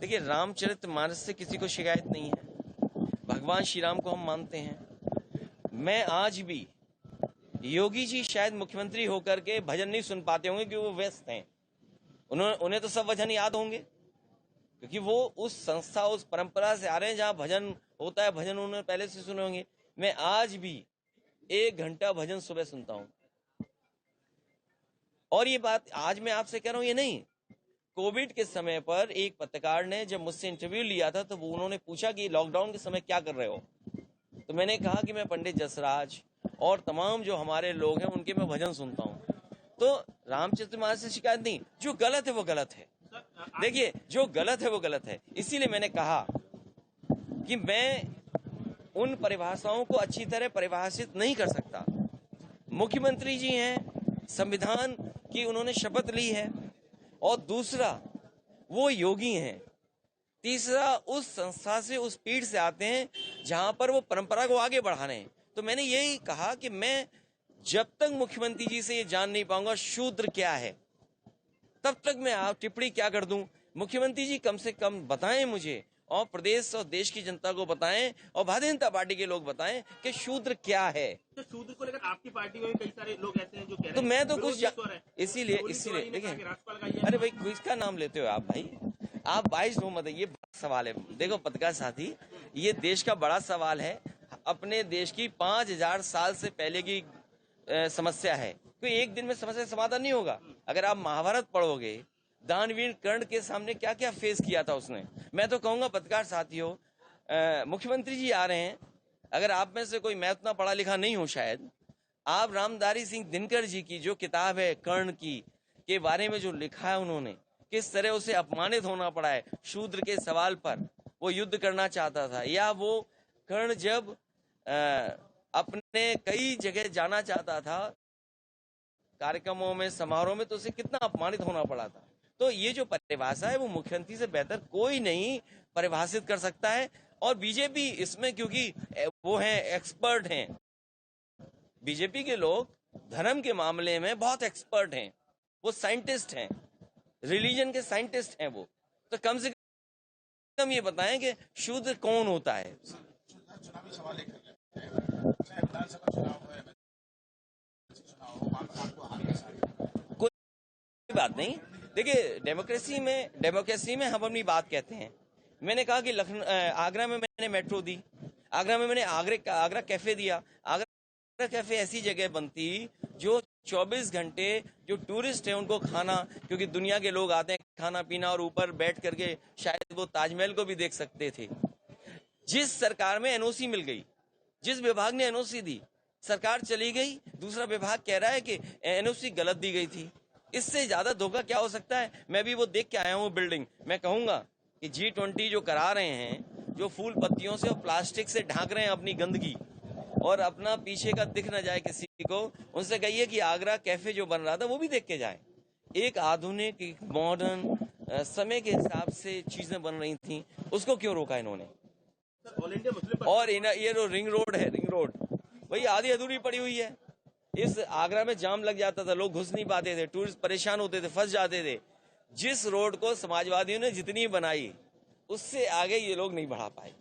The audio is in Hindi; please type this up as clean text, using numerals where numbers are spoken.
देखिए, रामचरितमानस से किसी को शिकायत नहीं है। भगवान श्री राम को हम मानते हैं। मैं आज भी, योगी जी शायद मुख्यमंत्री होकर के भजन नहीं सुन पाते होंगे क्योंकि वो व्यस्त हैं। उन्हें तो सब भजन याद होंगे क्योंकि वो उस संस्था, उस परंपरा से आ रहे हैं जहां भजन होता है। भजन उन्होंने पहले से सुने होंगे। मैं आज भी 1 घंटा भजन सुबह सुनता हूं। और ये बात आज मैं आपसे कह रहा हूं, ये नहीं, कोविड के समय पर एक पत्रकार ने जब मुझसे इंटरव्यू लिया था तो उन्होंने पूछा कि लॉकडाउन के समय क्या कर रहे हो, तो मैंने कहा कि मैं पंडित जसराज और तमाम जो हमारे लोग हैं उनके मैं भजन सुनता हूं। तो रामचरितमानस से शिकायत नहीं। जो गलत है वो गलत है। देखिए, जो गलत है वो गलत है। इसीलिए मैंने कहा कि मैं उन परिभाषाओं को अच्छी तरह परिभाषित नहीं कर सकता। मुख्यमंत्री जी हैं, संविधान की उन्होंने शपथ ली है, और दूसरा वो योगी हैं, तीसरा उस संस्था से, उस पीठ से आते हैं जहां पर वो परंपरा को आगे बढ़ा रहे हैं। तो मैंने यही कहा कि मैं जब तक मुख्यमंत्री जी से ये जान नहीं पाऊंगा शूद्र क्या है, तब तक मैं आप टिप्पणी क्या कर दूं। मुख्यमंत्री जी कम से कम बताएं मुझे, और प्रदेश और देश की जनता को बताएं, और भारतीय जनता पार्टी के लोग बताएं कि शूद्र क्या है। तो शूद्र को लेकर आपकी पार्टी में कई सारे लोग ऐसे हैं जो कह रहे हैं, तो मैं तो कुछ इसीलिए देखिए, अरे भाई किसका नाम लेते हो आप भाई? आप 22 मत, ये बड़ा सवाल है। देखो पत्रकार साथी, ये देश का बड़ा सवाल है। अपने देश की 5000 साल से पहले की समस्या है। कोई एक दिन में समस्या समाधान नहीं होगा। अगर आप महाभारत पढ़ोगे, दानवीर कर्ण के सामने क्या क्या फेस किया था उसने। मैं तो कहूंगा पत्रकार साथियों, मुख्यमंत्री जी आ रहे हैं, अगर आप में से कोई, मैं उतना पढ़ा लिखा नहीं हूं शायद, आप रामधारी सिंह दिनकर जी की जो किताब है कर्ण की के बारे में जो लिखा है उन्होंने, किस तरह उसे अपमानित होना पड़ा है शूद्र के सवाल पर, वो युद्ध करना चाहता था, या वो कर्ण जब अपने कई जगह जाना चाहता था कार्यक्रमों में, समारोह में, तो उसे कितना अपमानित होना पड़ा था। तो ये जो परिभाषा है वो मुख्यमंत्री से बेहतर कोई नहीं परिभाषित कर सकता है। और बीजेपी इसमें, क्योंकि वो हैं, एक्सपर्ट हैं, बीजेपी के लोग धर्म के मामले में बहुत एक्सपर्ट हैं, वो साइंटिस्ट हैं, रिलीजन के साइंटिस्ट हैं वो। तो कम से कम ये बताएं कि शूद्र कौन होता है। कोई बात नहीं। देखिए, डेमोक्रेसी में हम अपनी बात कहते हैं। मैंने कहा कि आगरा में मैंने मेट्रो दी, आगरा में मैंने आगरा कैफे दिया। आगरा कैफे ऐसी जगह बनती जो 24 घंटे जो टूरिस्ट है उनको खाना, क्योंकि दुनिया के लोग आते हैं खाना पीना, और ऊपर बैठ करके शायद वो ताजमहल को भी देख सकते थे। जिस सरकार में एनओसी मिल गई, जिस विभाग ने एनओसी दी, सरकार चली गई, दूसरा विभाग कह रहा है कि एनओसी गलत दी गई थी। इससे ज्यादा धोखा क्या हो सकता है? मैं भी वो देख के आया हूँ बिल्डिंग। मैं कहूंगा कि G20 जो करा रहे हैं, जो फूल पत्तियों से और प्लास्टिक से ढांक रहे हैं अपनी गंदगी, और अपना पीछे का दिख न जाए किसी को, उनसे कहिए कि आगरा कैफे जो बन रहा था वो भी देख के जाए। एक आधुनिक, एक मॉडर्न समय के हिसाब से चीजें बन रही थी, उसको क्यों रोका इन्होंने? और ये जो रिंग रोड है, रिंग रोड वही आधी अधूरी पड़ी हुई है। इस आगरा में जाम लग जाता था, लोग घुस नहीं पाते थे, टूरिस्ट परेशान होते थे, फंस जाते थे। जिस रोड को समाजवादियों ने जितनी बनाई, उससे आगे ये लोग नहीं बढ़ा पाए।